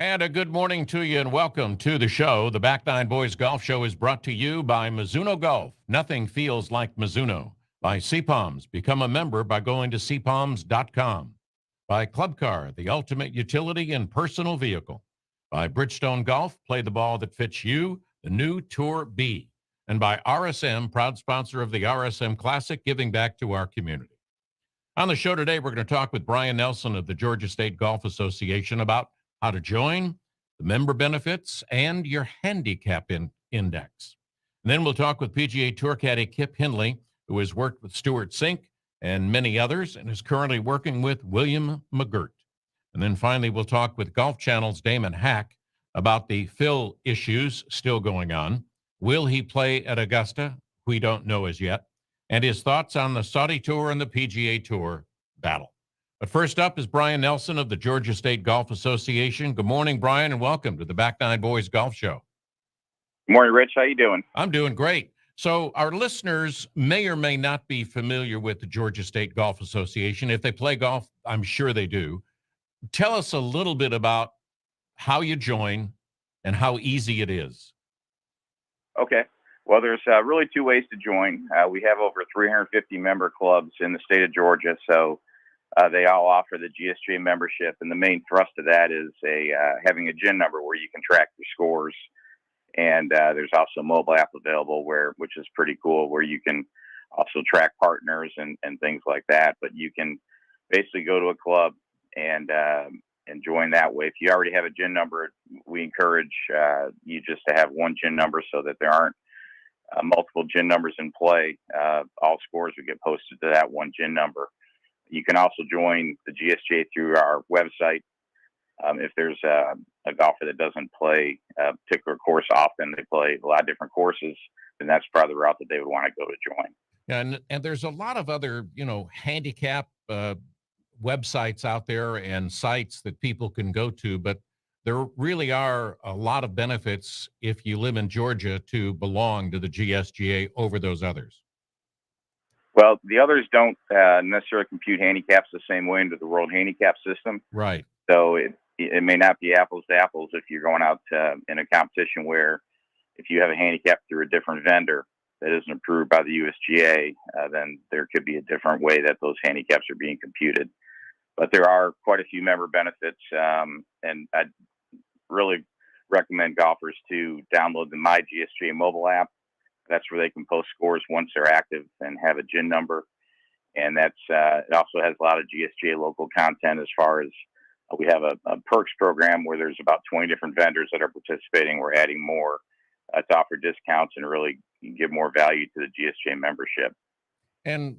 And a good morning to you and welcome to the show. The Back Nine Boys Golf Show is brought to you by Mizuno Golf. Nothing feels like Mizuno. By CPOMS. Become a member by going to cpoms.com. By Club Car, the ultimate utility and personal vehicle. By Bridgestone Golf, play the ball that fits you, the new Tour B. And by RSM, proud sponsor of the RSM Classic, giving back to our community. On the show today, we're going to talk with Brian Nelson of the Georgia State Golf Association about how to join, the member benefits, and your handicap index. And then we'll talk with PGA Tour caddy Kip Hindley, who has worked with Stuart Sink and many others and is currently working with William McGirt. And then finally, we'll talk with Golf Channel's Damon Hack about the Phil issues still going on. Will he play at Augusta? We don't know as yet. And his thoughts on the Saudi Tour and the PGA Tour battle. But first up is Brian Nelson of the Georgia State Golf Association. Good morning, Brian, and welcome to the Back Nine Boys Golf Show. Good morning, Rich. How you doing? I'm doing great. So our listeners may or may not be familiar with the Georgia State Golf Association. If they play golf, I'm sure they do. Tell us a little bit about how you join and how easy it is. Okay. Well, there's really two ways to join. We have over 350 member clubs in the state of Georgia, so they all offer the GSGA membership, and the main thrust of that is having a GIN number where you can track your scores. And there's also a mobile app available which is pretty cool, where you can also track partners and things like that. But you can basically go to a club and join that way. If you already have a GIN number, we encourage you just to have one GIN number so that there aren't multiple GIN numbers in play. All scores would get posted to that one GIN number. You can also join the GSGA through our website. If there's a golfer that doesn't play a particular course often, they play a lot of different courses, then that's probably the route that they would want to go to join. Yeah, and there's a lot of other, handicap websites out there and sites that people can go to, but there really are a lot of benefits if you live in Georgia to belong to the GSGA over those others. Well, the others don't necessarily compute handicaps the same way under the World Handicap System. Right. So it may not be apples to apples if you're going out in a competition where if you have a handicap through a different vendor that isn't approved by the USGA, then there could be a different way that those handicaps are being computed. But there are quite a few member benefits, and I'd really recommend golfers to download the My GSGA mobile app. That's where they can post scores once they're active and have a GIN number. And that's it also has a lot of GSGA local content as far as we have a perks program where there's about 20 different vendors that are participating. We're adding more to offer discounts and really give more value to the GSGA membership. And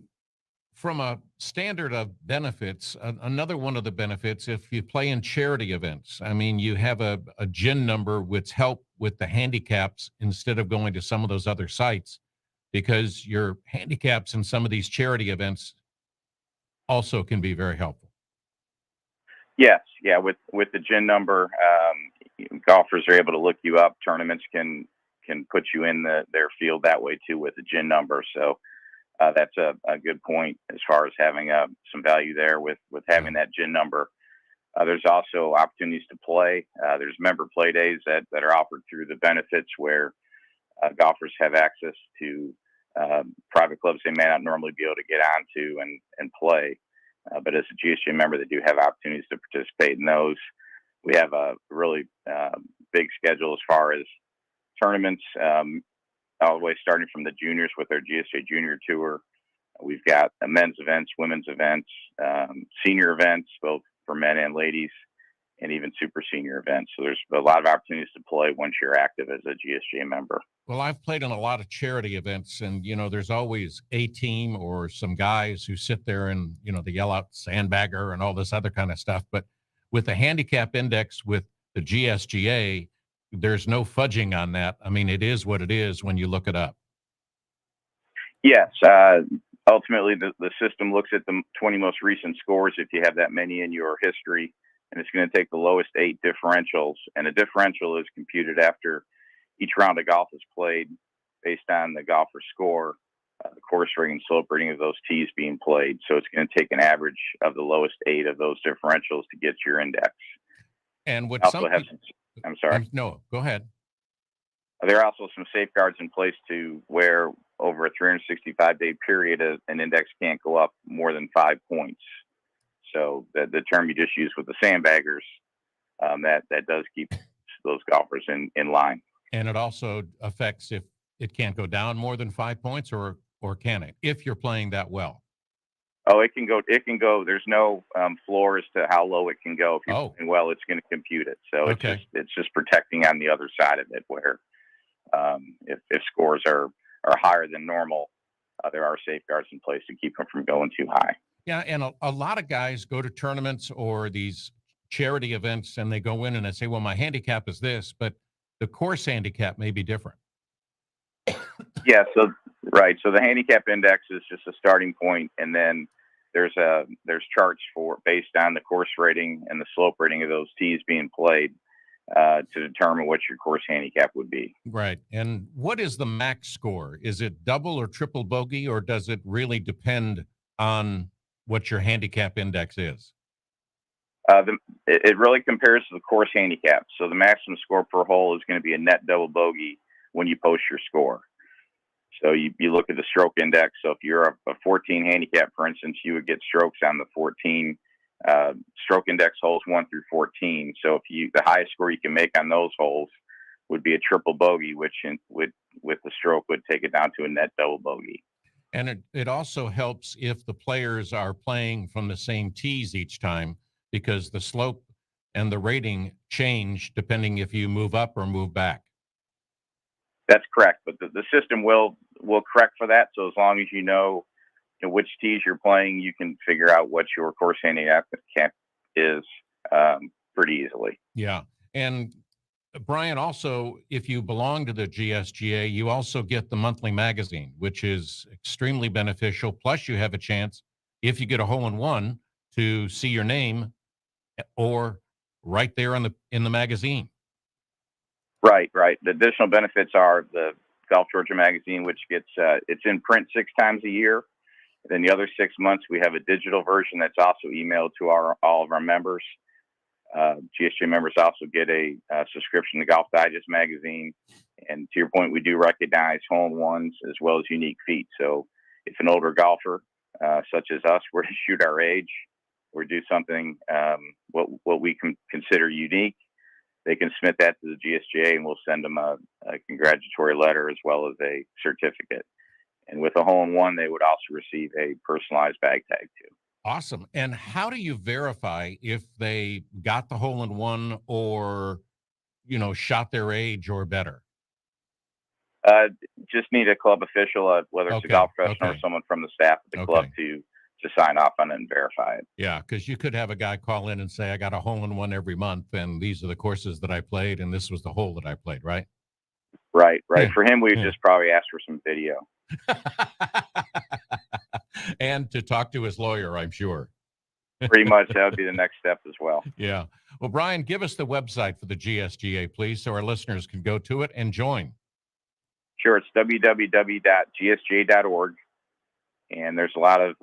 from a standard of benefits, another one of the benefits, if you play in charity events, I mean, you have a GIN number which help with the handicaps instead of going to some of those other sites, because your handicaps in some of these charity events also can be very helpful. Yes. Yeah. With the GIN number, golfers are able to look you up. Tournaments can put you in their field that way too with the GIN number. So that's a good point as far as having some value there with having that GIN number. There's also opportunities to play. There's member play days that are offered through the benefits where golfers have access to private clubs they may not normally be able to get onto and play. But as a GSGA member, they do have opportunities to participate in those. We have a really big schedule as far as tournaments, all the way starting from the juniors with our GSGA Junior Tour. We've got men's events, women's events, senior events, both for men and ladies, and even super senior events. So there's a lot of opportunities to play once you're active as a GSGA member. Well, I've played in a lot of charity events, and, there's always a team or some guys who sit there and, they yell out sandbagger and all this other kind of stuff. But with the handicap index with the GSGA, there's no fudging on that. I mean, it is what it is when you look it up. Yes. Ultimately, the system looks at the 20 most recent scores if you have that many in your history, and it's going to take the lowest 8 differentials. And a differential is computed after each round of golf is played based on the golfer's score, the course rating and slope rating of those tees being played. So it's going to take an average of the lowest 8 of those differentials to get your index. And what Also some have people, some, I'm sorry. no, go ahead. There are also some safeguards in place to where over a 365-day period, an index can't go up more than 5 points. So the term you just used with the sandbaggers, that does keep those golfers in line. And it also affects if it can't go down more than 5 points, or can it, if you're playing that well? Oh, it can go. It can go. There's no floor as to how low it can go. If you're playing well, it's going to compute it. So okay. it's just protecting on the other side of it, where if scores are higher than normal, there are safeguards in place to keep them from going too high. Yeah, and a lot of guys go to tournaments or these charity events, and they go in and they say, well, my handicap is this, but the course handicap may be different. Yeah, so right. So the handicap index is just a starting point, and then there's charts based on the course rating and the slope rating of those tees being played to determine what your course handicap would be. Right. And what is the max score? Is it double or triple bogey, or does it really depend on what your handicap index is? It really compares to the course handicap. So the maximum score per hole is going to be a net double bogey when you post your score. So you look at the stroke index. So if you're a 14 handicap, for instance, you would get strokes on the 14 stroke index holes 1 through 14. So if the highest score you can make on those holes would be a triple bogey, which with the stroke would take it down to a net double bogey. And it also helps if the players are playing from the same tees each time, because the slope and the rating change depending if you move up or move back. That's correct, but the system will correct for that. So as long as you know which tees you're playing, you can figure out what your course handicap is pretty easily. Yeah, and Brian, also, if you belong to the GSGA, you also get the monthly magazine, which is extremely beneficial. Plus, you have a chance, if you get a hole-in-one, to see your name or right there in the magazine. Right. The additional benefits are the Golf Georgia magazine, which gets it's in print 6 times a year. Then the other 6 months, we have a digital version that's also emailed to all of our members. GSGA members also get a subscription to Golf Digest magazine. And to your point, we do recognize hole-in-ones as well as unique feet. So if an older golfer, such as us, were to shoot our age or do something what we can consider unique, they can submit that to the GSGA, and we'll send them a congratulatory letter as well as a certificate. And with a hole-in-one, they would also receive a personalized bag tag too. Awesome. And how do you verify if they got the hole-in-one or, shot their age or better? Just need a club official, whether it's a golf professional or someone from the staff at the club to sign off on it and verify it. Yeah, because you could have a guy call in and say, I got a hole-in-one every month, and these are the courses that I played, and this was the hole that I played, right? Right. For him, we would just probably ask for some video. And to talk to his lawyer, I'm sure. Pretty much, that would be the next step as well. Yeah. Well, Brian, give us the website for the GSGA, please, so our listeners can go to it and join. Sure. It's www.gsga.org. And there's a lot of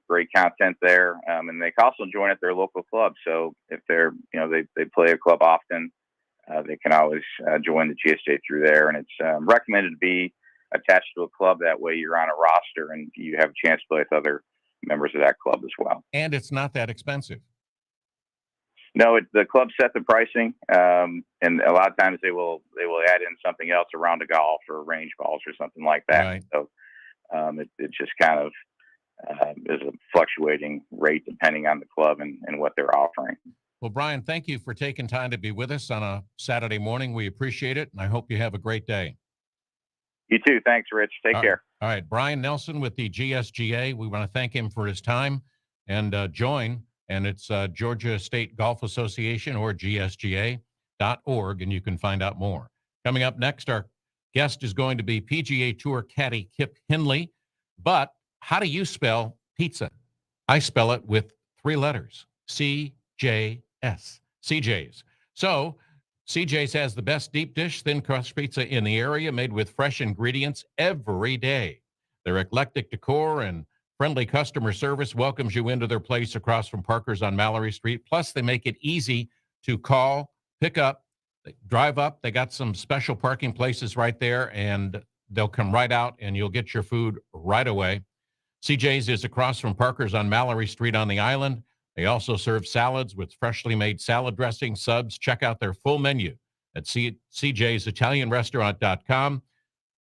great content there. And they can also join at their local club. So if they're, they play a club often, they can always join the GSGA through there. And it's recommended to be attached to a club. That way you're on a roster and you have a chance to play with other members of that club as well. And it's not that expensive. No, the club set the pricing. And a lot of times they will add in something else, a round of golf or range balls or something like that. Right. So it just kind of is a fluctuating rate depending on the club and what they're offering. Well, Brian, thank you for taking time to be with us on a Saturday morning. We appreciate it, and I hope you have a great day. You too. Thanks, Rich. Take care. All right. Brian Nelson with the GSGA. We want to thank him for his time and join. And it's Georgia State Golf Association, or GSGA.org, and you can find out more. Coming up next, our guest is going to be PGA Tour caddy Kip Henley. But how do you spell pizza? I spell it with 3 letters, CJS, CJ's. So CJ's has the best deep dish, thin crust pizza in the area, made with fresh ingredients every day. Their eclectic decor and friendly customer service welcomes you into their place across from Parker's on Mallory Street. Plus, they make it easy to call pick up, drive up. They got some special parking places right there, and they'll come right out and you'll get your food right away. CJ's is across from Parker's on Mallory Street on the island. They also serve salads with freshly made salad dressing, subs. Check out their full menu at cjsitalianrestaurant.com.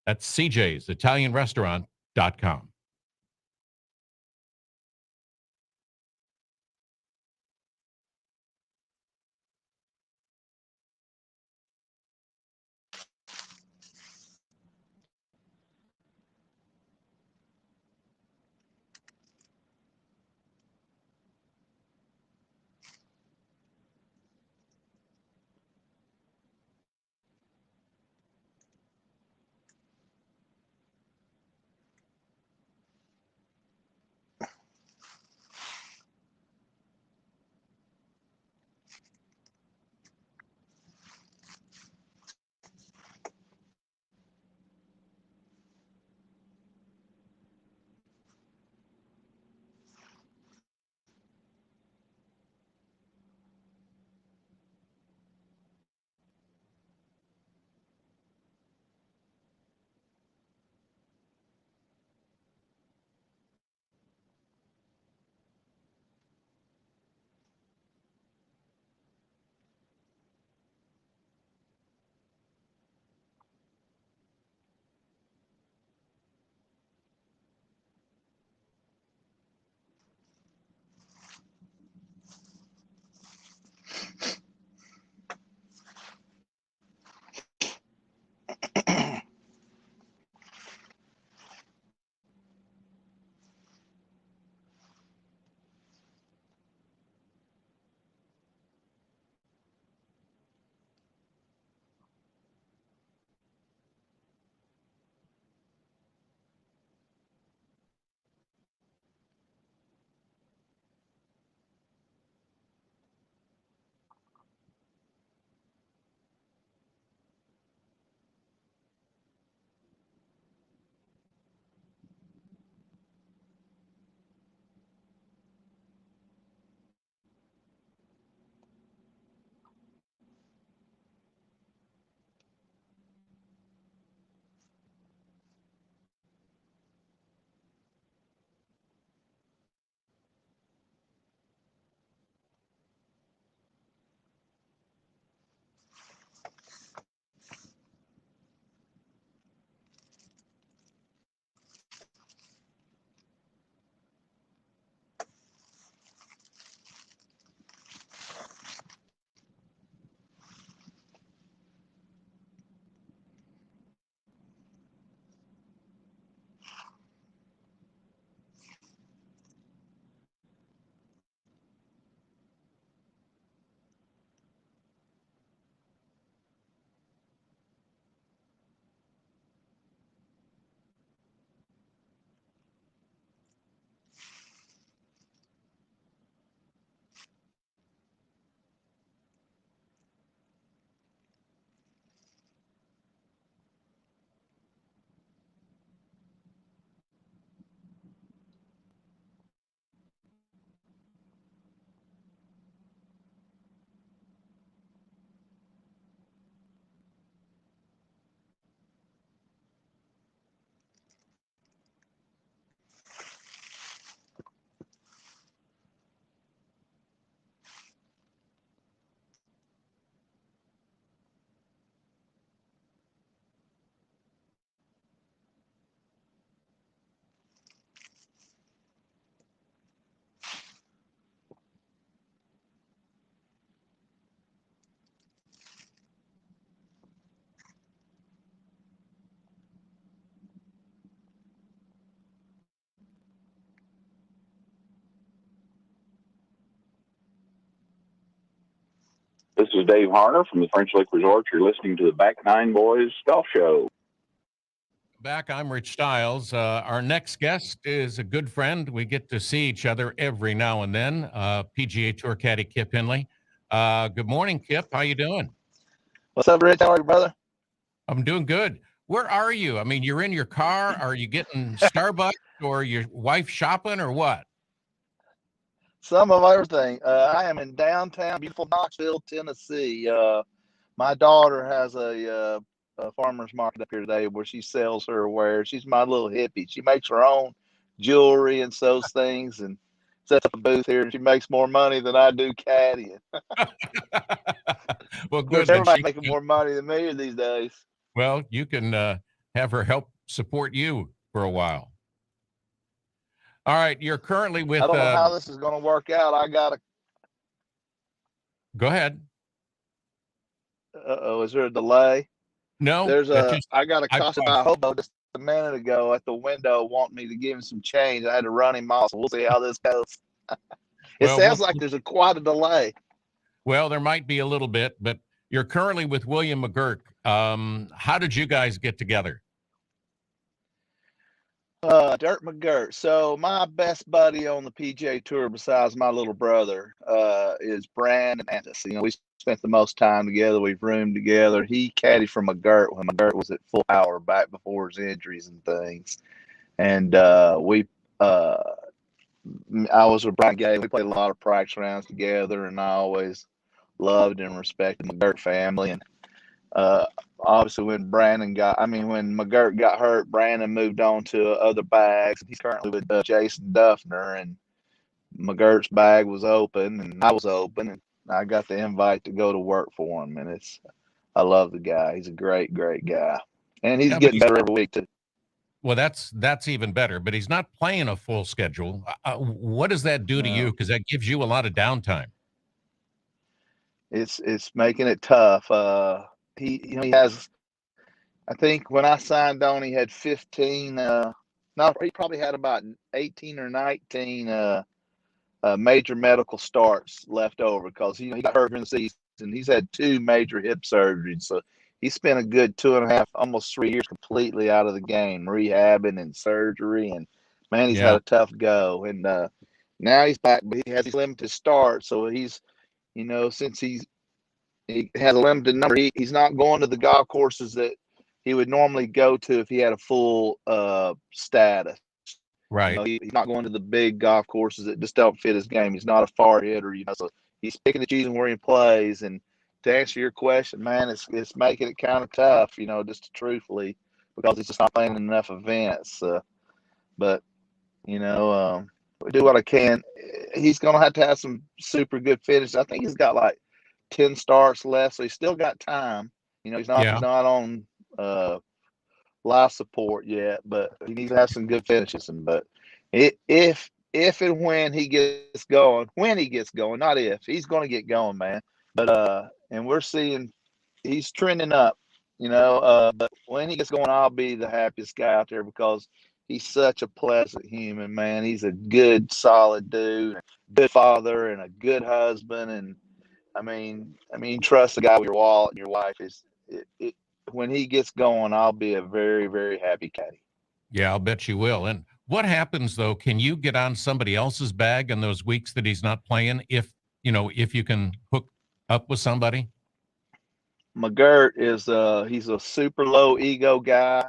That's cjsitalianrestaurant.com. This is Dave Harner from the French Lake Resort. You're listening to the Back Nine Boys Golf Show. Back, I'm Rich Stiles. Our next guest is a good friend. We get to see each other every now and then. PGA Tour caddy Kip Henley. Good morning, Kip. How you doing? What's up, Rich? How are you, brother? I'm doing good. Where are you? I mean, you're in your car. Are you getting Starbucks or your wife shopping or what? Some of everything. I am in downtown, beautiful Knoxville, Tennessee. My daughter has a farmer's market up here today where she sells her wares. She's my little hippie. She makes her own jewelry and sews things and sets up a booth here. And she makes more money than I do caddying. Well, Of course, good. Then everybody's making more money than me these days. well, you can have her help support you for a while. All right. You're currently I with, don't know how this is going to work out. I got go ahead. is there a delay? No, that's just, I got I accosted by paused. a hobo just a minute ago at the window wanting me to give him some change. I had to run him off. So we'll see how this goes. It Well, sounds like there's quite a delay. well, there might be a little bit, but you're currently with William McGurk. How did you guys get together? Dirt McGirt. So my best buddy on the PGA Tour, besides my little brother, is Brandon Antis. You know, we spent the most time together. We've roomed together. He caddied for McGirt when McGirt was at full power back before his injuries and things. And I was with Brian Gay. We played a lot of practice rounds together, and I always loved and respected the McGirt family. And obviously, when McGirt got hurt, Brandon moved on to other bags. He's currently with Jason Duffner, and McGirt's bag was open, and I was open, and I got the invite to go to work for him. And I love the guy. He's a great, great guy, and he's Yeah, but getting better every week too. well, that's even better, but he's not playing a full schedule. What does that do to you? No, Because that gives you a lot of downtime. it's making it tough. He has. I think when I signed on, he had 15. No, he probably had about 18 or 19 major medical starts left over because he got hurt during the season. He's had 2 major hip surgeries, so he spent a good 2.5, almost 3 years completely out of the game, rehabbing and surgery. And man, he's had Yeah, a tough go. And now he's back, but he has these limited starts, so since he has a limited number, he's not going to the golf courses that he would normally go to if he had a full status. right. He's not going to the big golf courses that just don't fit his game. He's not a far hitter, so he's picking and choosing where he plays. And to answer your question, man, it's making it kind of tough, just truthfully, because he's just not playing enough events. But we do what I can. He's going to have some super good finishes. I think he's got like 10 starts left, so he's still got time. He's Yeah, not on life support yet, but he needs to have some good finishes. But if and when he gets going, not if, he's going to get going, man. But and we're seeing he's trending up, but when he gets going, I'll be the happiest guy out there because he's such a pleasant human, man. He's a good, solid dude, good father, and a good husband. And trust the guy with your wallet and your wife when he gets going, I'll be a very, very happy caddy. yeah, I'll bet you will. And what happens though? Can you get on somebody else's bag in those weeks that he's not playing? If you can hook up with somebody. McGirt he's a super low ego guy.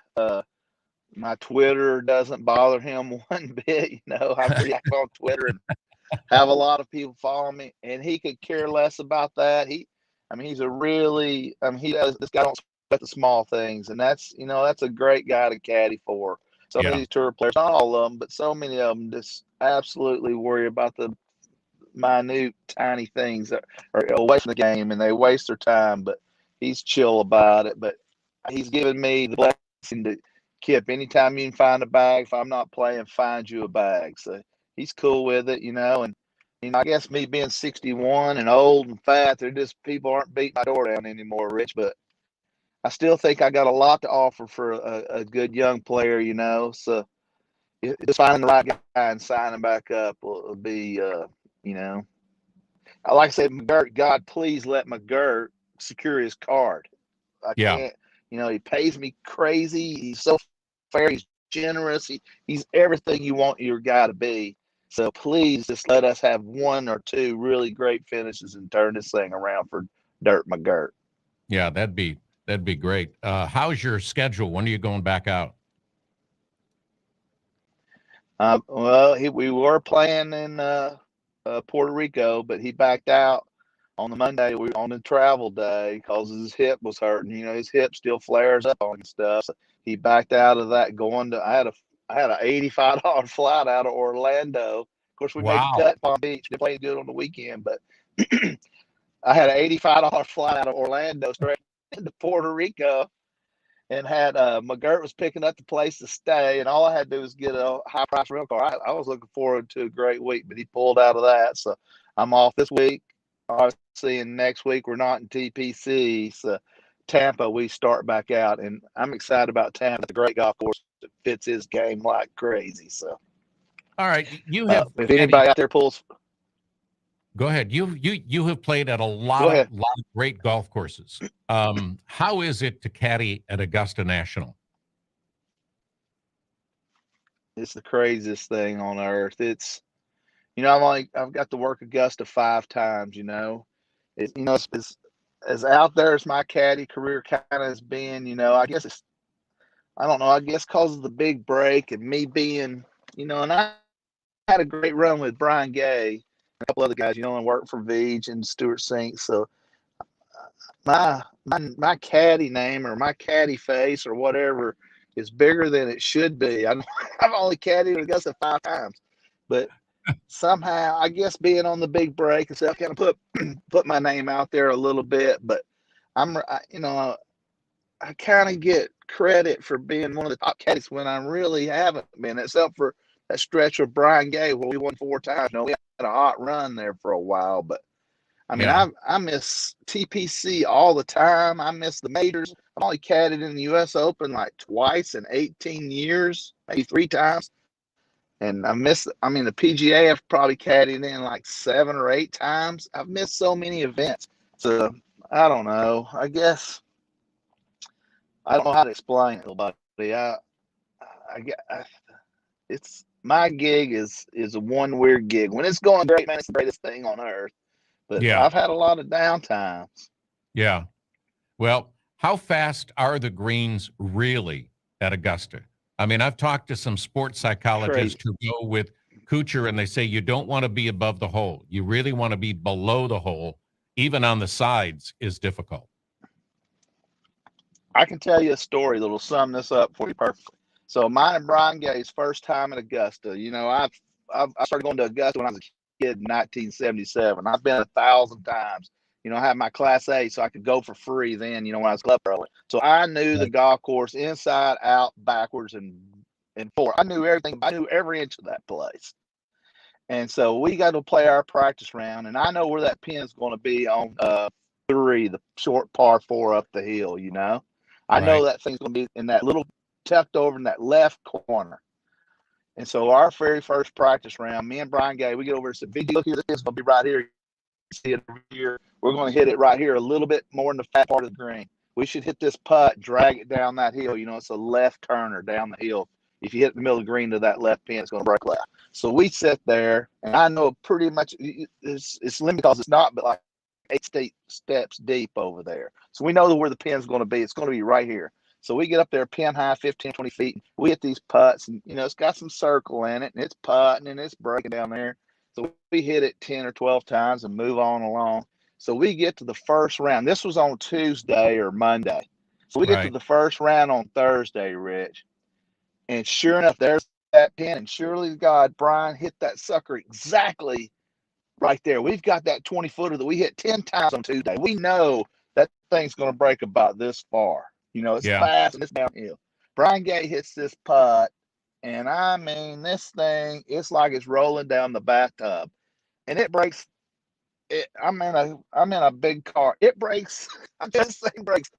My Twitter doesn't bother him one bit. I'm pretty active on Twitter and have a lot of people follow me, and he could care less about that. He's a really, this guy don't sweat the small things, and that's a great guy to caddy for. Some of Yeah, these tour players, not all of them, but so many of them just absolutely worry about the minute, tiny things that are away from the game, and they waste their time. But he's chill about it. But he's given me the blessing to Kip. Anytime you can find a bag, if I'm not playing, find you a bag. So he's cool with it, And I guess me being 61 and old and fat, people aren't beating my door down anymore, Rich. But I still think I got a lot to offer for a good young player, So just finding the right guy and signing back up will be, I like I said, McGirt, God, please let McGirt secure his card. I yeah, can't, he pays me crazy. He's so fair. He's generous. He's everything you want your guy to be. So please just let us have 1 or 2 really great finishes and turn this thing around for Dirt McGirt. yeah. That'd be great. How's your schedule? When are you going back out? We were playing in Puerto Rico, but he backed out on the Monday, we were on the travel day because his hip was hurting. His hip still flares up on and stuff. So he backed out of that going to, I had an $85 flight out of Orlando. Of course, we made the Wow. cut Palm Beach. They played good on the weekend, but I had an $85 flight out of Orlando straight into Puerto Rico, and had McGirt was picking up the place to stay, and all I had to do was get a high price rental car. I was looking forward to a great week, but he pulled out of that, so I'm off this week. Obviously, and next week we're not in TPC, so Tampa we start back out, and I'm excited about Tampa. It's a great golf course. It fits his game like crazy. So, All right. You have if anybody out there pulls, go ahead. You have played at a go lot ahead. of great golf courses. How is it to caddy at Augusta National? It's the craziest thing on earth. It's I've got to work Augusta 5 times. It's as out there as my caddy career kind of has been. I guess I don't know. I guess because of the big break and me being, and I had a great run with Brian Gay, a couple other guys, and worked for Veege and Stuart Sink. So my caddy name or my caddy face or whatever is bigger than it should be. I've only caddied Augusta 5 times, but somehow I guess being on the big break and stuff kind of put my name out there a little bit. But I kind of get credit for being one of the top caddies when I really haven't been, except for that stretch with Brian Gay where we won 4 times. We had a hot run there for a while, but I mean, Yeah. I miss TPC all the time. I miss the majors. I've only caddied in the U.S. Open like twice in 18 years, maybe 3 times. And the PGA I've probably caddied in like 7 or 8 times. I've missed so many events. So I don't know. I guess I don't know how to explain it, buddy. It's my gig is a one weird gig. When it's going great, man, it's the greatest thing on earth. But Yeah. I've had a lot of downtimes. Yeah. Well, how fast are the greens really at Augusta? I mean, I've talked to some sports psychologists who go with Kuchar, and they say you don't want to be above the hole. You really want to be below the hole. Even on the sides is difficult. I can tell you a story that'll sum this up for you perfectly. So mine and Brian Gay's first time at Augusta. I started going to Augusta when I was a kid in 1977. I've been 1,000 times. I had my Class A, so I could go for free then. When I was club early, so I knew the golf course inside, out, backwards, and forward. I knew everything. I knew every inch of that place. And so we got to play our practice round, and I know where that pin's going to be on 3, the short par 4 up the hill. I know that thing's going to be in that little tucked over in that left corner. And so our very first practice round, me and Brian Gay, we get over and said, "VG, look here, this is going to be right here. See it over here. We're going to hit it right here a little bit more in the fat part of the green. We should hit this putt, drag it down that hill. It's a left turner down the hill. If you hit the middle of the green to that left pin, it's going to break left." So we sit there, and I know pretty much it's limited because it's not but like 8 steps deep over there. So we know where the pin's going to be. It's going to be right here. So we get up there pin high, 15, 20 feet. We hit these putts, and, it's got some circle in it, and it's putting, and it's breaking down there. So we hit it 10 or 12 times and move on along. So we get to the first round. This was on Tuesday or Monday. So we get to the first round on Thursday, Rich. And sure enough, there's that pin. And surely to God, Brian hit that sucker exactly right there. We've got that 20-footer that we hit 10 times on Tuesday. We know that thing's going to break about this far. It's fast and it's downhill. Brian Gay hits this putt. And I mean, this thing, it's like it's rolling down the bathtub, and it breaks. I'm in a big car. It breaks. This thing breaks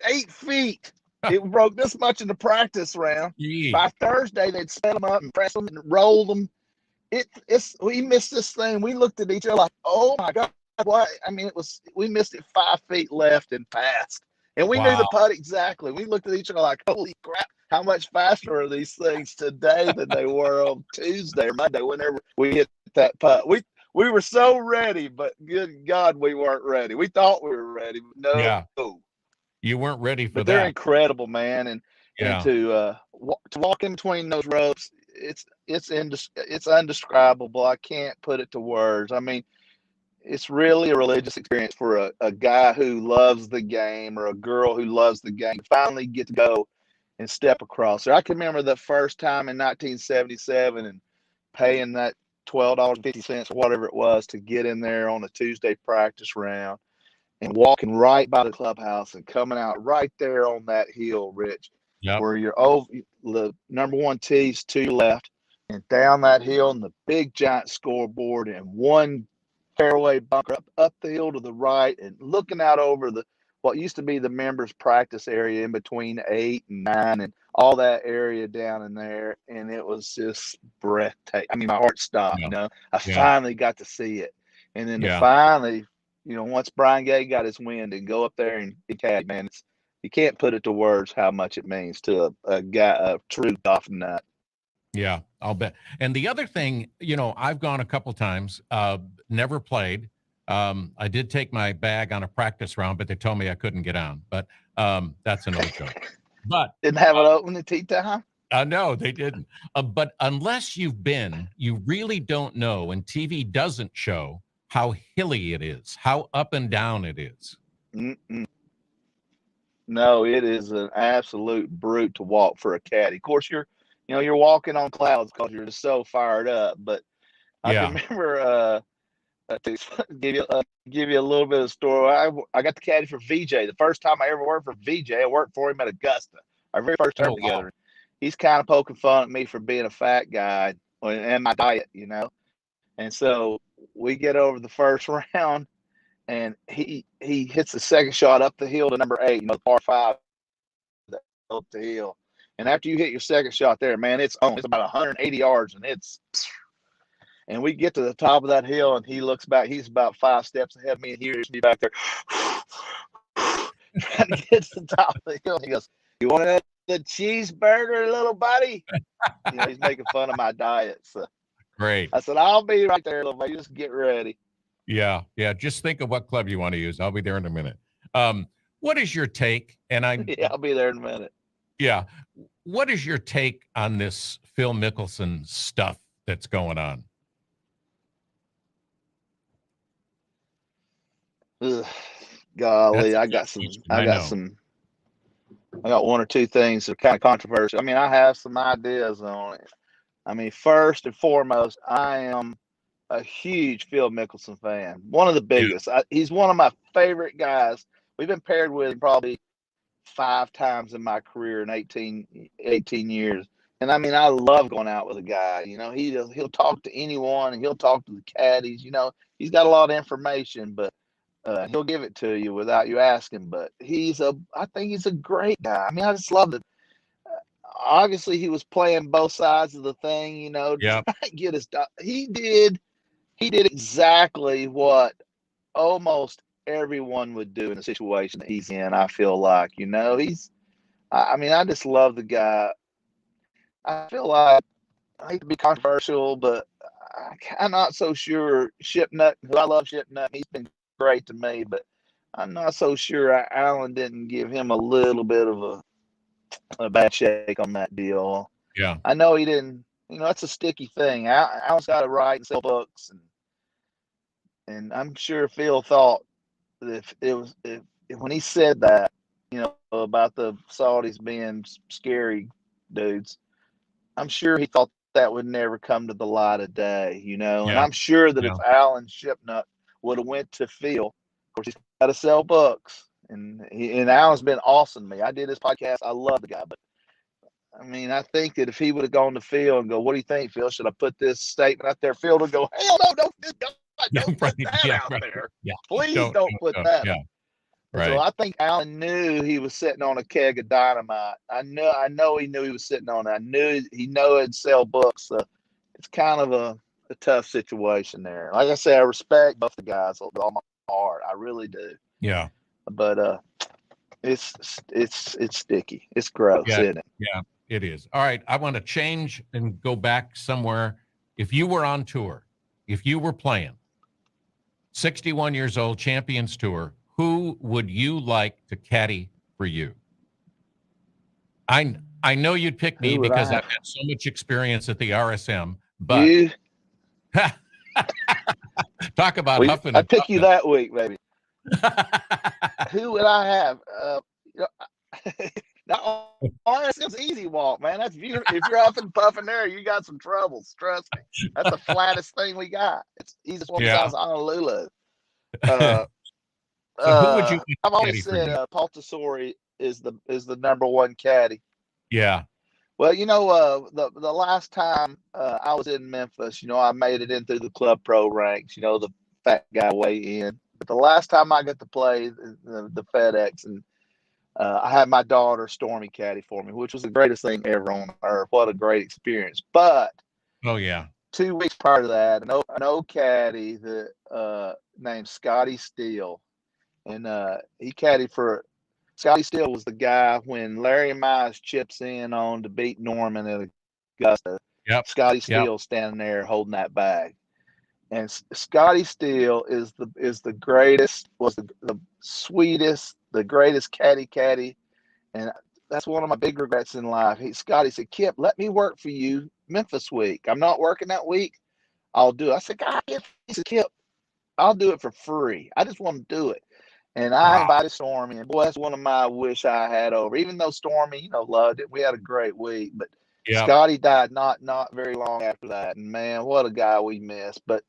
8 feet. It broke this much in the practice round. By Thursday, they'd set them up and press them and roll them. We missed this thing. We looked at each other like, oh my God, what? I mean, we missed it 5 feet left and passed, and we knew the putt exactly. We looked at each other like, holy crap. How much faster are these things today than they were on Tuesday or Monday whenever we hit that putt? We were so ready, but good God, we weren't ready. We thought we were ready, but no. Yeah. You weren't ready for but that. They're incredible, man. And to walk in between those ropes, it's indescribable. I can't put it to words. I mean, it's really a religious experience for a guy who loves the game or a girl who loves the game to finally get to go and step across there. I can remember the first time in 1977 and paying that $12.50 or whatever it was to get in there on a Tuesday practice round and walking right by the clubhouse and coming out right there on that hill, Rich, Yep. where you're over the number one tee's to your left and down that hill and the big giant scoreboard and one fairway bunker up the hill to the right and looking out over what used to be the members practice area in between 8 and 9 and all that area down in there. And it was just breathtaking. I mean, my heart stopped, Yeah. I finally got to see it. And then to finally, once Brian Gay got his wind and go up there and be Caddy, man, you can't put it to words how much it means to a guy, a true golf nut. Yeah, I'll bet. And the other thing, I've gone a couple times, never played. I did take my bag on a practice round, but they told me I couldn't get on. But that's another joke. But didn't have it open at tee time? No, they didn't. But unless you've been, you really don't know, and TV doesn't show how hilly it is, how up and down it is. Mm-mm. No, it is an absolute brute to walk for a caddy. Of course, you're walking on clouds because you're just so fired up. But I can remember to give you a little bit of a story. I got the caddy for VJ. The first time I ever worked for VJ, I worked for him at Augusta. Our very first term together. Wow. He's kind of poking fun at me for being a fat guy and my diet, And so we get over the first round, and he hits the second shot up the hill to number 8, par 5 up the hill. And after you hit your second shot there, man, it's on. It's about 180 yards, and we get to the top of that hill, and he looks back. He's about 5 steps ahead of me, and here's me back there trying to get to the top of the hill. And he goes, "You want the cheeseburger, little buddy?" He's making fun of my diet. So great. I said, "I'll be right there, little buddy. Just get ready." Yeah. Just think of what club you want to use. I'll be there in a minute. What is your take? And I'll be there in a minute. Yeah. What is your take on this Phil Mickelson stuff that's going on? Ugh, golly, I got one or two things that are kind of controversial. I mean, I have some ideas on it. I mean, first and foremost, I am a huge Phil Mickelson fan. One of the biggest. He's one of my favorite guys. We've been paired with him probably 5 times in my career in 18 years. And I mean, I love going out with a guy. He'll talk to anyone, and he'll talk to the caddies. He's got a lot of information, but he'll give it to you without you asking. But I think he's a great guy. I mean, I just love it. Obviously, he was playing both sides of the thing, to try and get his. He did exactly what almost everyone would do in the situation that he's in. I feel like, I just love the guy. I feel like, I hate to be controversial, but I'm not so sure Shipnut, who I love Shipnut, he's been great to me, but I'm not so sure Allen didn't give him a little bit of a bad shake on that deal. Yeah. I know he didn't, that's a sticky thing. Allen's got to write and sell books, and I'm sure Phil thought that if when he said that, about the Saudis being scary dudes, I'm sure he thought that would never come to the light of day, and I'm sure that if Alan Shipnut would have went to Phil, of course he's got to sell books, and Alan's been awesome to me. I did his podcast. I love the guy, but I mean, I think that if he would have gone to Phil and go, "What do you think, Phil? Should I put this statement out there?" Phil would go, "Hell no, don't put that out there. Yeah. Please don't put that." Yeah. Right. So I think Allen knew he was sitting on a keg of dynamite. I know he knew he was sitting on it. I knew he it'd sell books. So it's kind of a tough situation there. Like I say, I respect both the guys with all my heart. I really do. Yeah. But it's sticky. It's gross, isn't it? Yeah, it is. All right. I want to change and go back somewhere. If you were on tour, if you were playing 61 years old, Champions Tour, who would you like to caddy for you? I know you'd pick me because I've had so much experience at the RSM, but Talk about huffing I'd and pick you puffing. that week, baby. Who would I have? You know, now, RSM's easy walk, man. That's if you're up and puffing there, you got some troubles. Trust me. That's the flattest thing we got. It's the easiest one Yeah. besides Honolulu. Uh, So who would you I've always caddy for said you? Paul Tesori is the number one caddy. Yeah. Well, the last time I was in Memphis, I made it into the club pro ranks. The fat guy weigh in. But the last time I got to play the FedEx, and I had my daughter Stormy caddy for me, which was the greatest thing ever on earth. What a great experience! But Oh yeah. 2 weeks prior to that, an old caddy that named Scotty Steele, and he caddied for. Scotty Steele was the guy when Larry Mize chips in on to beat Norman at Augusta. Yep. Scotty Yep. Steele standing there holding that bag, and Scotty Steele is the greatest, was the sweetest, the greatest caddy, and that's one of my big regrets in life. Scotty said, "Kip, let me work for you Memphis week. I'm not working that week. I'll do it." I said, "God," he said, "Kip, I'll do it for free. I just want to do it." And I Wow. invited Stormy, and boy, that's one of my wish I had over. Even though Stormy, loved it, we had a great week. But Yep. Scotty died not very long after that, and man, what a guy we missed. But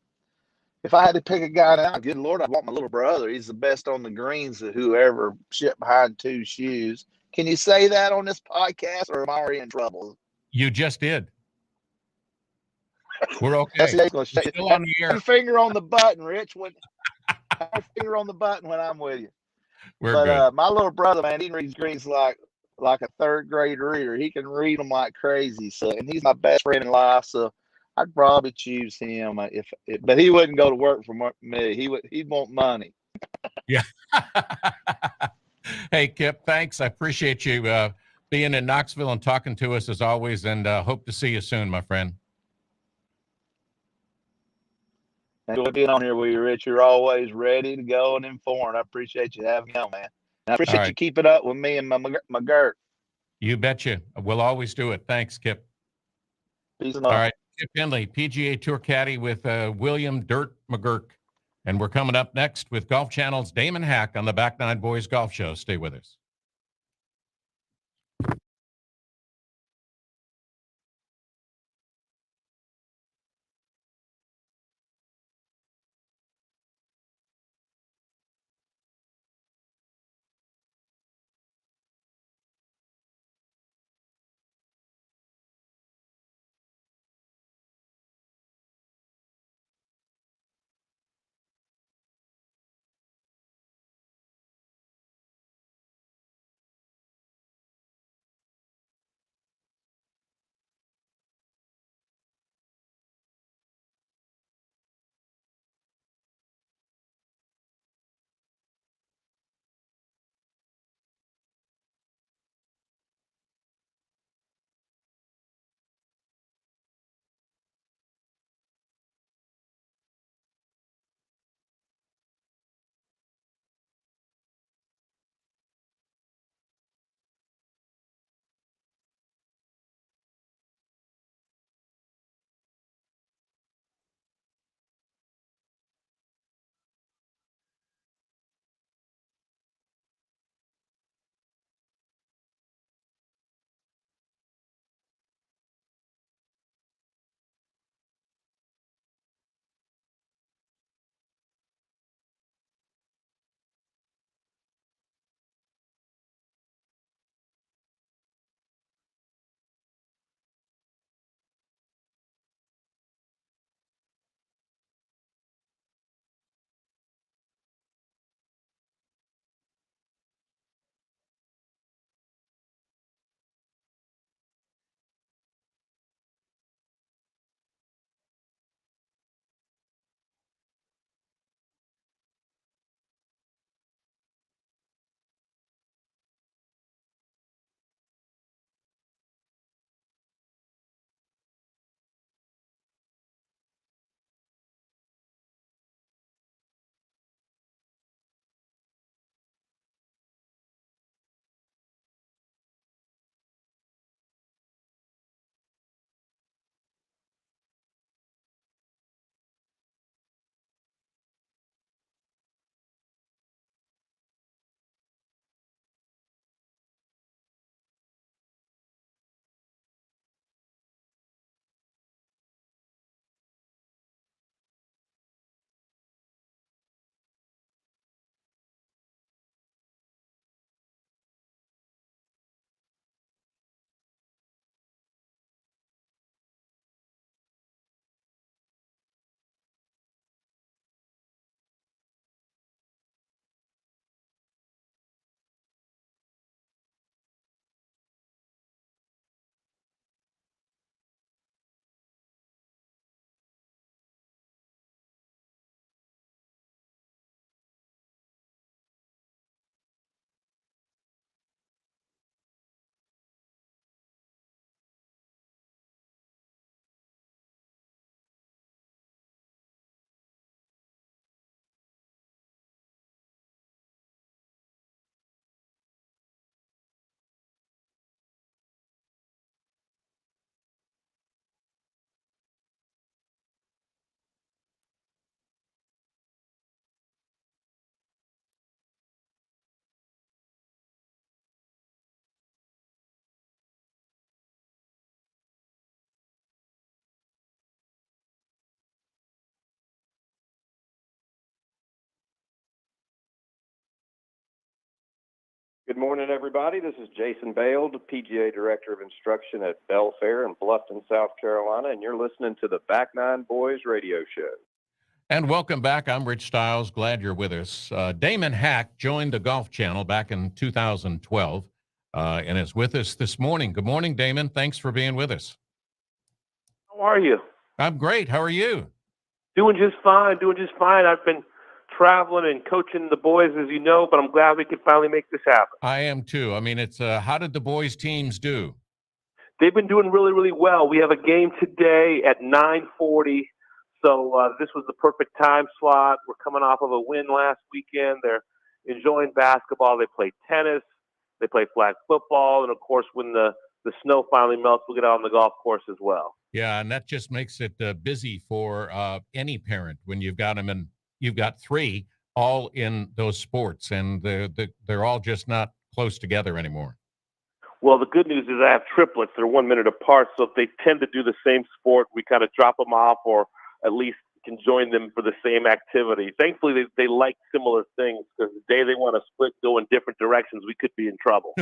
if I had to pick a guy now, good Lord, I'd want my little brother. He's the best on the greens of whoever shit behind two shoes. Can you say that on this podcast, or am I already in trouble? You just did. We're That's okay. the We're still on the air. Have a finger on the button, Rich. Have a finger on the button when I'm with you. We're But good. my little brother, man, he reads greens like a third grade reader. He can read them like crazy. So, and he's my best friend in life. So, I'd probably choose him but he wouldn't go to work for me. He'd want money. Yeah. Hey, Kip, thanks. I appreciate you being in Knoxville and talking to us as always, and hope to see you soon, my friend. Enjoy being on here with you, Rich. You're always ready to go and informed. I appreciate you having me on, man. And I appreciate you keeping up with me and my Gert. You betcha. We'll always do it. Thanks, Kip. Peace and love. All right. Kip Finley, PGA Tour caddy with William Dirt McGurk. And we're coming up next with Golf Channel's Damon Hack on the Back Nine Boys Golf Show. Stay with us. morning, everybody. This is Jason Bale, the PGA Director of Instruction at Belfair in Bluffton, South Carolina, and you're listening to the Back Nine Boys radio show. And welcome back. I'm Rich Stiles. Glad you're with us. Damon Hack joined the Golf Channel back in 2012 and is with us this morning. Good morning, Damon. Thanks for being with us. How are you? I'm great. How are you? Doing just fine. I've been traveling and coaching the boys, as you know, but I'm glad we could finally make this happen. I am too. I mean, it's how did the boys' teams do? They've been doing really, really well. We have a game today at 9:40, so this was the perfect time slot. We're coming off of a win last weekend. They're enjoying basketball. They play tennis. They play flag football, and of course, when the snow finally melts, we'll get out on the golf course as well. Yeah, and that just makes it busy for any parent when you've got them, and you've got three all in those sports, and they're all just not close together anymore. Well, the good news is I have triplets. They're 1 minute apart, so if they tend to do the same sport, we kind of drop them off, or at least can join them for the same activity. Thankfully, they like similar things, because the day they want to split, go in different directions, we could be in trouble.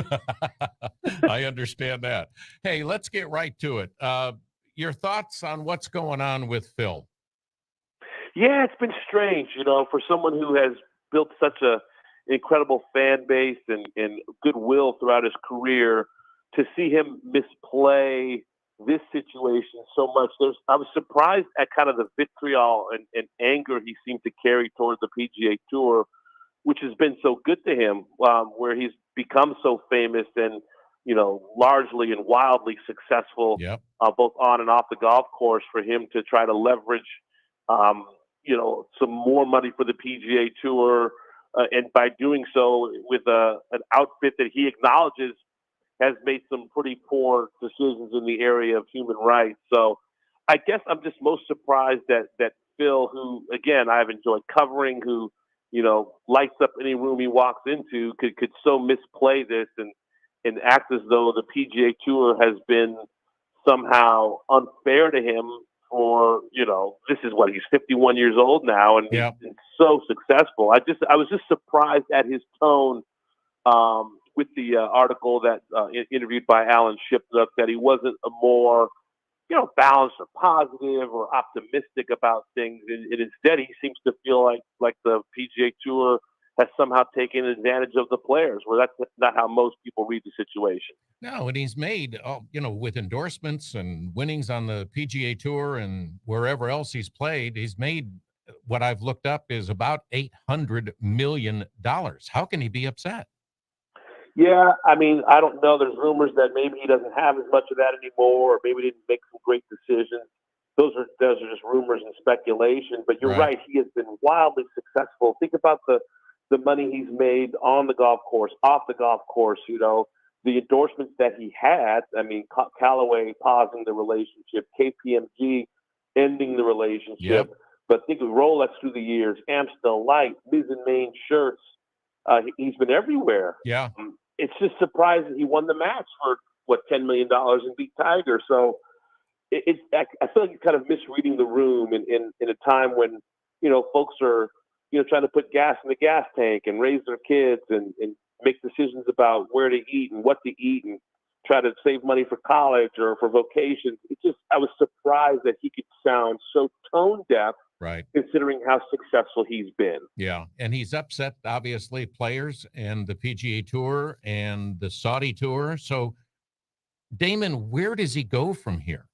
I understand that. Hey, let's get right to it. Your thoughts on what's going on with Phil? Yeah, it's been strange, for someone who has built such a incredible fan base and goodwill throughout his career, to see him misplay this situation so much. I was surprised at kind of the vitriol and anger he seemed to carry towards the PGA Tour, which has been so good to him, where he's become so famous and, largely and wildly successful, Yep. Both on and off the golf course, for him to try to leverage, some more money for the PGA Tour. And by doing so with an outfit that he acknowledges has made some pretty poor decisions in the area of human rights. So I guess I'm just most surprised that Phil, who, again, I've enjoyed covering, who, lights up any room he walks into, could so misplay this and act as though the PGA Tour has been somehow unfair to him for, this is what, he's 51 years old now, and Yep. he's been so successful. I was just surprised at his tone with the article that interviewed by Alan Shipnuck, that he wasn't a more, balanced or positive or optimistic about things. And instead, he seems to feel like the PGA Tour has somehow taken advantage of the players, where that's not how most people read the situation. No, and he's made, with endorsements and winnings on the PGA Tour and wherever else he's played, he's made what I've looked up is about $800 million. How can he be upset? Yeah, I mean, I don't know. There's rumors that maybe he doesn't have as much of that anymore, or maybe he didn't make some great decisions. Those are just rumors and speculation. But you're right. He has been wildly successful. Think about the money he's made on the golf course, off the golf course, the endorsements that he had. I mean, Callaway pausing the relationship, KPMG ending the relationship. Yep. But think of Rolex through the years, Amstel Light, Ms. and Main shirts. He's been everywhere. Yeah. It's just surprising he won the match for, $10 million and beat Tiger. So I feel like he's kind of misreading the room in a time when, folks are, trying to put gas in the gas tank and raise their kids and make decisions about where to eat and what to eat and try to save money for college or for vocations. I was surprised that he could sound so tone deaf, right, considering how successful he's been. Yeah, and he's upset, obviously, players and the PGA Tour and the Saudi Tour. So, Damon, where does he go from here?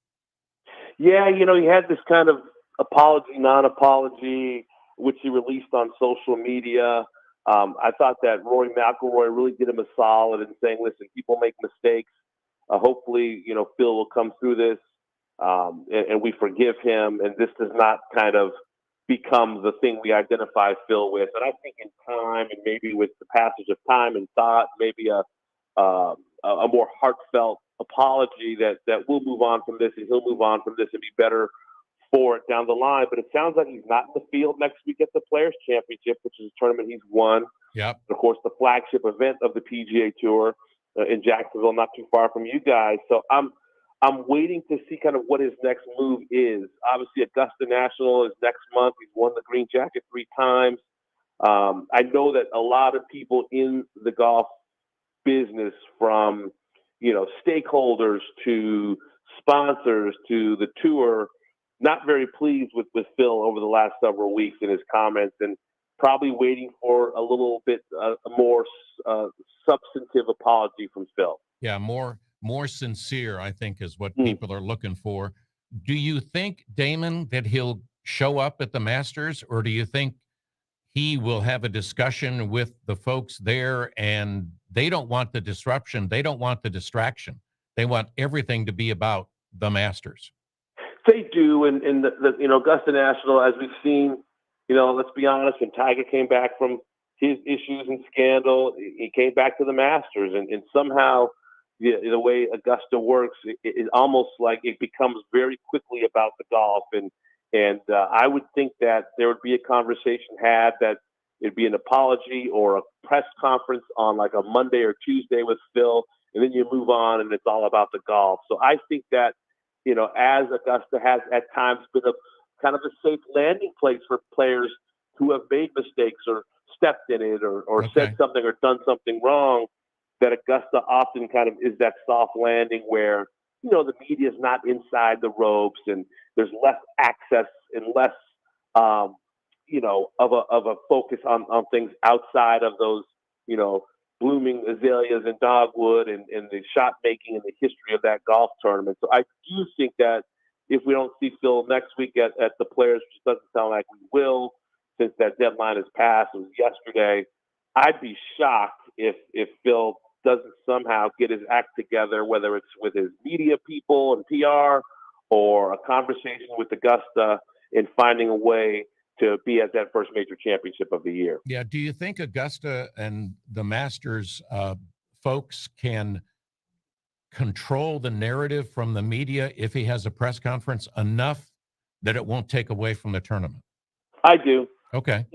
Yeah, he had this kind of apology, non-apology, which he released on social media. I thought that Rory McIlroy really did him a solid in saying, listen, people make mistakes. Hopefully, Phil will come through this and we forgive him. And this does not kind of become the thing we identify Phil with. And I think in time, and maybe with the passage of time and thought, maybe a more heartfelt apology that we'll move on from this and he'll move on from this and be better for it down the line. But it sounds like he's not in the field next week at the Players Championship, which is a tournament he's won. Yep. Of course, the flagship event of the PGA Tour in Jacksonville, not too far from you guys. So I'm waiting to see kind of what his next move is. Obviously, Augusta National is next month. He's won the green jacket 3 times. I know that a lot of people in the golf business from, stakeholders to sponsors to the tour. Not very pleased with Phil over the last several weeks in his comments, and probably waiting for a little bit a more substantive apology from Phil. Yeah, more sincere, I think, is what people are looking for. Do you think, Damon, that he'll show up at the Masters, or do you think he will have a discussion with the folks there and they don't want the disruption, they don't want the distraction, they want everything to be about the Masters? They do, and the Augusta National, as we've seen, let's be honest, when Tiger came back from his issues and scandal, he came back to the Masters, and somehow the way Augusta works, it almost like it becomes very quickly about the golf, and I would think that there would be a conversation had that it'd be an apology or a press conference on like a Monday or Tuesday with Phil, and then you move on and it's all about the golf. So I think that, as Augusta has at times been a kind of a safe landing place for players who have made mistakes or stepped in it or said something or done something wrong, that Augusta often kind of is that soft landing where, the media is not inside the ropes and there's less access and less, of a focus on things outside of those, blooming azaleas and dogwood and the shot making and the history of that golf tournament. So I do think that if we don't see Phil next week at the Players, which doesn't sound like we will, since that deadline has passed, it was yesterday, I'd be shocked if Phil doesn't somehow get his act together, whether it's with his media people and PR or a conversation with Augusta in finding a way to be at that first major championship of the year. Yeah. Do you think Augusta and the Masters folks can control the narrative from the media if he has a press conference enough that it won't take away from the tournament? I do. Okay.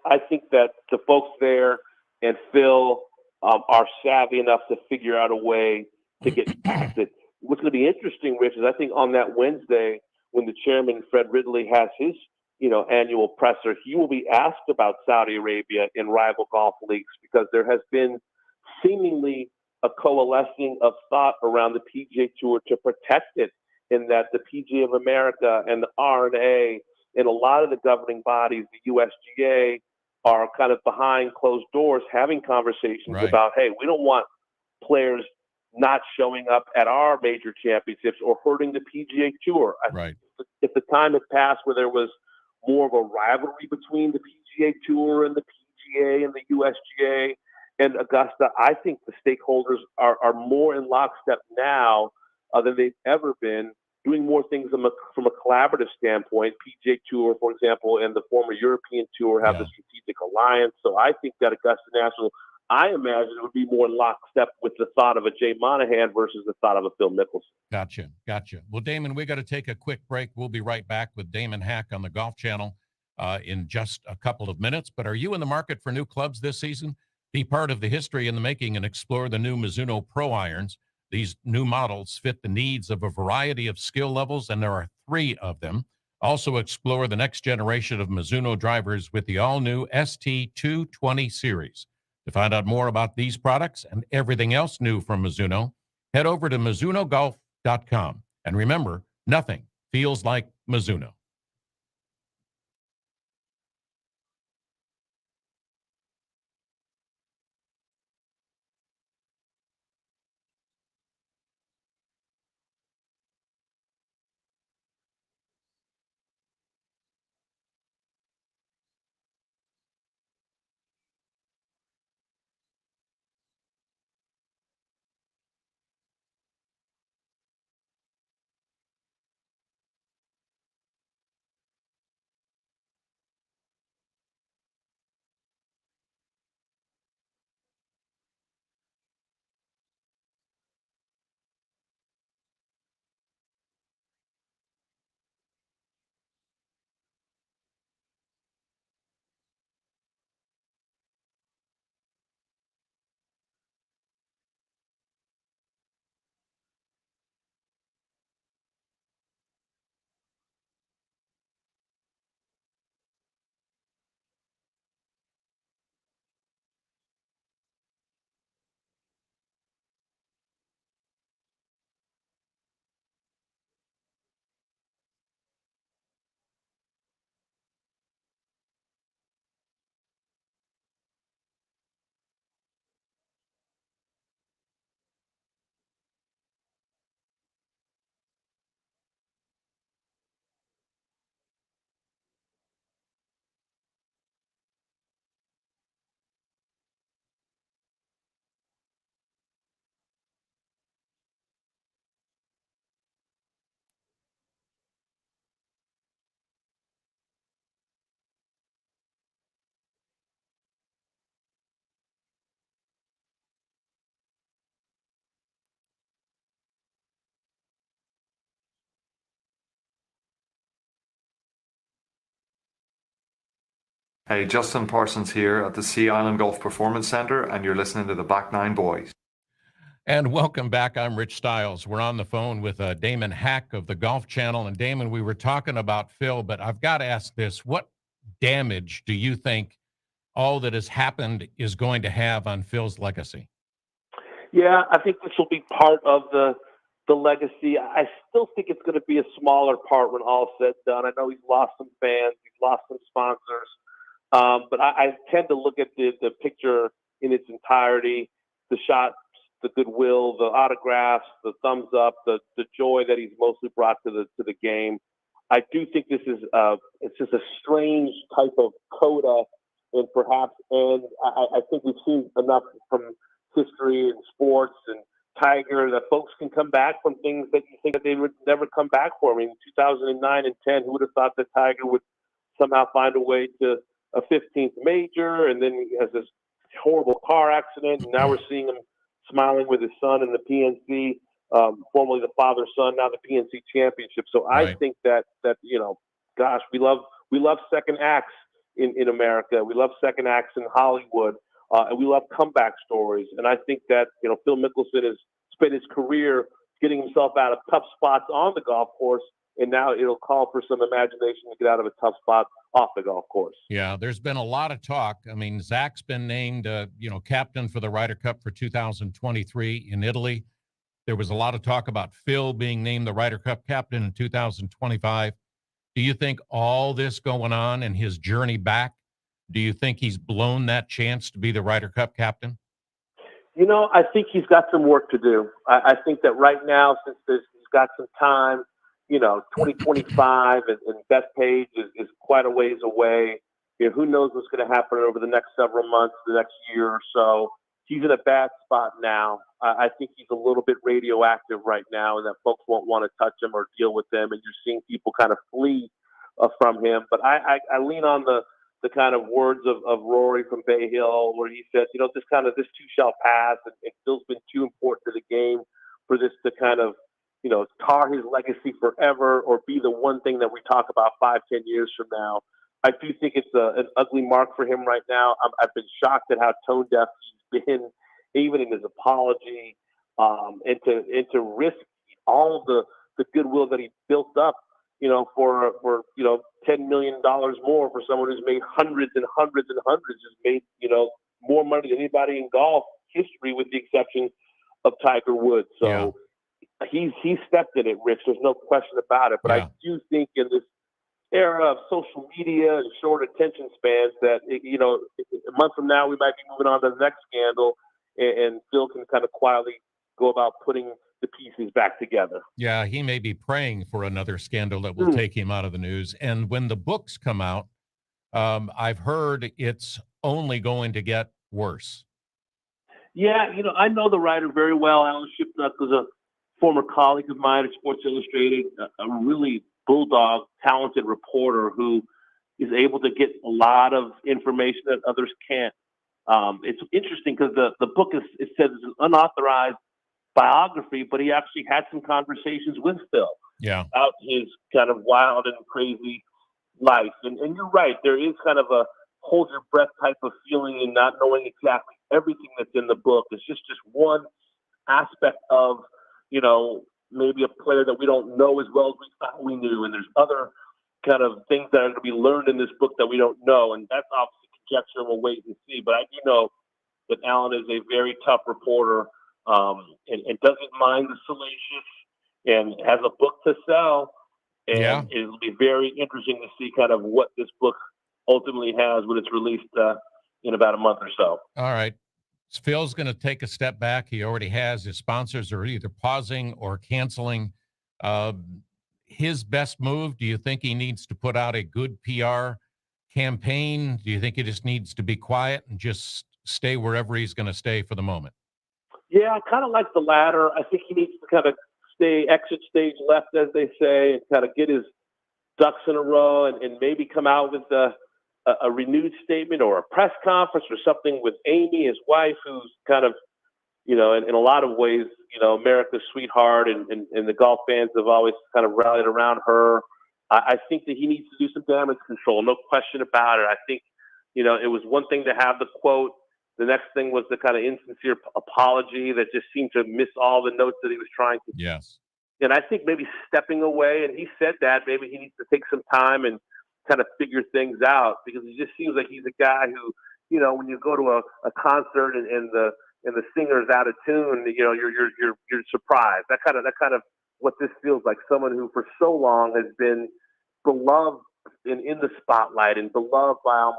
I think that the folks there and Phil are savvy enough to figure out a way to get past it. What's going to be interesting, Rich, is I think on that Wednesday when the chairman, Fred Ridley, has his annual presser, he will be asked about Saudi Arabia in rival golf leagues because there has been seemingly a coalescing of thought around the PGA Tour to protect it, in that the PGA of America and the R&A and a lot of the governing bodies, the USGA, are kind of behind closed doors having conversations about, hey, we don't want players not showing up at our major championships or hurting the PGA Tour. If the time had passed where there was more of a rivalry between the PGA Tour and the PGA and the USGA and Augusta, I think the stakeholders are more in lockstep now than they've ever been, doing more things from a collaborative standpoint. PGA Tour, for example, and the former European Tour have the strategic alliance. So I think that Augusta National, I imagine it would be more in lockstep with the thought of a Jay Monahan versus the thought of a Phil Mickelson. Gotcha. Well, Damon, we got to take a quick break. We'll be right back with Damon Hack on the Golf Channel in just a couple of minutes. But are you in the market for new clubs this season? Be part of the history in the making and explore the new Mizuno Pro Irons. These new models fit the needs of a variety of skill levels, and there are 3 of them. Also explore the next generation of Mizuno drivers with the all-new ST220 series. To find out more about these products and everything else new from Mizuno, head over to MizunoGolf.com. And remember, nothing feels like Mizuno. Hey, Justin Parsons here at the Sea Island Golf Performance Center, and you're listening to the Back Nine Boys. And welcome back. I'm Rich Stiles. We're on the phone with Damon Hack of the Golf Channel. And Damon, we were talking about Phil, but I've got to ask this. What damage do you think all that has happened is going to have on Phil's legacy? Yeah, I think this will be part of the legacy. I still think it's going to be a smaller part when all's said and done. I know he's lost some fans, he's lost some sponsors, but I tend to look at the picture in its entirety, the shots, the goodwill, the autographs, the thumbs up, the joy that he's mostly brought to the game. I do think this is it's just a strange type of coda, and I think we've seen enough from history and sports and Tiger that folks can come back from things that you think that they would never come back for. I mean, 2009 and 10, who would have thought that Tiger would somehow find a way to a 15th major, and then he has this horrible car accident, and now we're seeing him smiling with his son in the PNC, formerly the father-son, now the PNC Championship. So I think that gosh, we love second acts in America. We love second acts in Hollywood. And we love comeback stories. And I think that, Phil Mickelson has spent his career getting himself out of tough spots on the golf course. And now it'll call for some imagination to get out of a tough spot off the golf course. Yeah, there's been a lot of talk. I mean, Zach's been named, captain for the Ryder Cup for 2023 in Italy. There was a lot of talk about Phil being named the Ryder Cup captain in 2025. Do you think all this going on and his journey back, do you think he's blown that chance to be the Ryder Cup captain? I think he's got some work to do. I think that right now, since he's got some time, 2025 and Bethpage is quite a ways away. Who knows what's going to happen over the next several months, the next year or so. He's in a bad spot now. I think he's a little bit radioactive right now, and that folks won't want to touch him or deal with him, and you're seeing people kind of flee from him. But I lean on the kind of words of Rory from Bay Hill, where he said, this too shall pass, and Phil's been too important to the game for this to kind of, tar his legacy forever or be the one thing that we talk about 5-10 years from now. I do think it's an ugly mark for him right now. I've been shocked at how tone deaf he's been, even in his apology, and to risk all of the goodwill that he built up, for $10 million more for someone who's made hundreds and hundreds and hundreds, has made, more money than anybody in golf history, with the exception of Tiger Woods. So he's stepped in it, Rich. There's no question about it. But I do think in this era of social media and short attention spans that, a month from now we might be moving on to the next scandal, and Phil can kind of quietly go about putting the pieces back together. Yeah, he may be praying for another scandal that will take him out of the news. And when the books come out, I've heard it's only going to get worse. Yeah, I know the writer very well. Alan Shipnuck was a former colleague of mine at Sports Illustrated, a really bulldog, talented reporter who is able to get a lot of information that others can't. It's interesting because the book it says it's an unauthorized biography, but he actually had some conversations with Phil about his kind of wild and crazy life. And you're right, there is kind of a hold your breath type of feeling in not knowing exactly everything that's in the book. It's just one aspect of, maybe a player that we don't know as well as we thought we knew. And there's other kind of things that are going to be learned in this book that we don't know. And that's obviously conjecture, and we'll wait and see. But I do know that Alan is a very tough reporter, and doesn't mind the salacious, and has a book to sell. And it'll be very interesting to see kind of what this book ultimately has when it's released in about a month or so. All right. Phil's going to take a step back. He already has. His sponsors are either pausing or canceling. His best move, do you think he needs to put out a good PR campaign? Do you think he just needs to be quiet and just stay wherever he's going to stay for the moment? Yeah, I kind of like the latter. I think he needs to kind of exit stage left, as they say, and kind of get his ducks in a row, and maybe come out with a renewed statement or a press conference or something with Amy, his wife, who's kind of, in a lot of ways, America's sweetheart, and the golf fans have always kind of rallied around her. I think that he needs to do some damage control, no question about it. I think It was one thing to have the quote. The next thing was the kind of insincere apology that just seemed to miss all the notes that he was trying to. Yes. And I think maybe stepping away, and he said that maybe he needs to take some time and kind of figure things out, because he just seems like he's a guy who, when you go to a concert and the singer's out of tune, you're surprised. That kind of what this feels like. Someone who for so long has been beloved in the spotlight and beloved by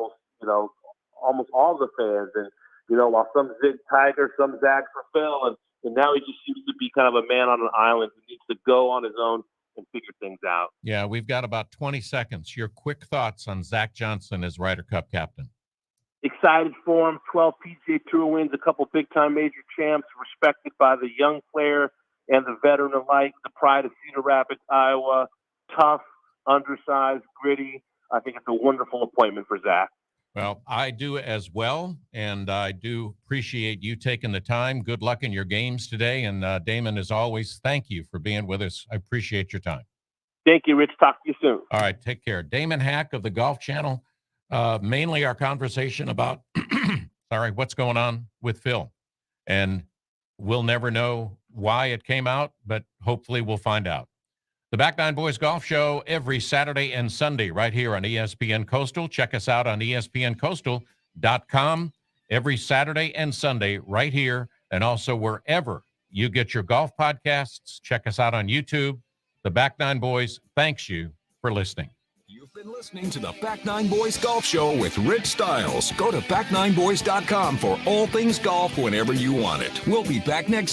almost all the fans, and while some zig Tiger, some zag for Phil, and now he just seems to be kind of a man on an island who needs to go on his own and figure things out. Yeah, we've got about 20 seconds. Your quick thoughts on Zach Johnson as Ryder Cup captain. Excited for him. 12 PGA Tour wins, a couple big-time major champs, respected by the young player and the veteran alike. The pride of Cedar Rapids, Iowa. Tough, undersized, gritty. I think it's a wonderful appointment for Zach. Well, I do as well, and I do appreciate you taking the time. Good luck in your games today, and Damon, as always, thank you for being with us. I appreciate your time. Thank you, Rich. Talk to you soon. All right, take care. Damon Hack of the Golf Channel. Mainly our conversation about, what's going on with Phil. And we'll never know why it came out, but hopefully we'll find out. The Back Nine Boys Golf Show every Saturday and Sunday right here on ESPN Coastal. Check us out on ESPNCoastal.com every Saturday and Sunday right here, and also wherever you get your golf podcasts. Check us out on YouTube. The Back Nine Boys thanks you for listening. You've been listening to the Back Nine Boys Golf Show with Rich Stiles. Go to back9boys.com for all things golf whenever you want it. We'll be back next